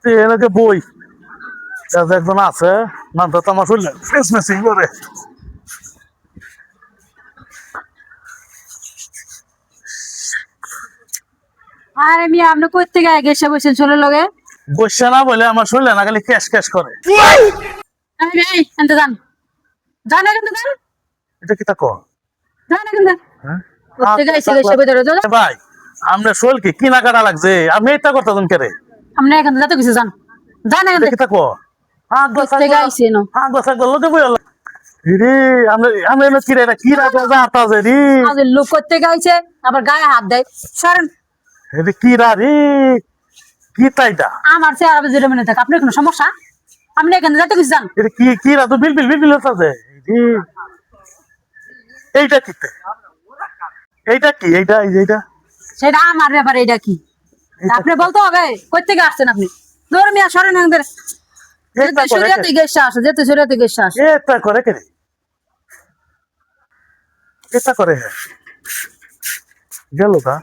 এনেকে বই একজন আছে নামটা তো আমার শুনলেন ফেস মেসিং করে আরে মিয়া আপনি কই থেকে গেছে বসেন চলে লগে বসছে না বলে আমার শুনলেন না খালি ক্যাশ ক্যাশ করে আমি এই এনতে যান যান এখান থেকে যান এটা কি তা কর যান এখান থেকে হ্যাঁ কোথেকে এসে গেছে ভিতরে যান ভাই আমরা শোল কি কিনা কাটা লাগছে আমি এটা করতাম কে রে আপনি এখান থেকে যাতে কিছু যান যান এখান এটা থেকে কি তা কর কোথেকে আইছে নো রে আমরা এনে কি রে এটা কি রাখা যা আতাছে রে আজ লোক কোথেকে আইছে আবার গায়ে হাত দেয় সরেন এটা কি রা রে কি তাইটা আমার চেহারা বেজে মনে থাকে আপনার কোনো সমস্যা আপনি এখান থেকে যাতে কিছু যান এটা কি কি রা তো বিল হতাছে এইটা কি এইটা কি এইটা এইটা সেটা আমার ব্যাপারে এটা কি আপনি বলতে হবে কই থেকে আসছেন আপনি ধর মিয়া সরেন আমাদের যেতে শরীয়তে গেছে আসে যেতে শরীয়তে গেছে আসে এটা করে কে রে এটা করে গেল কা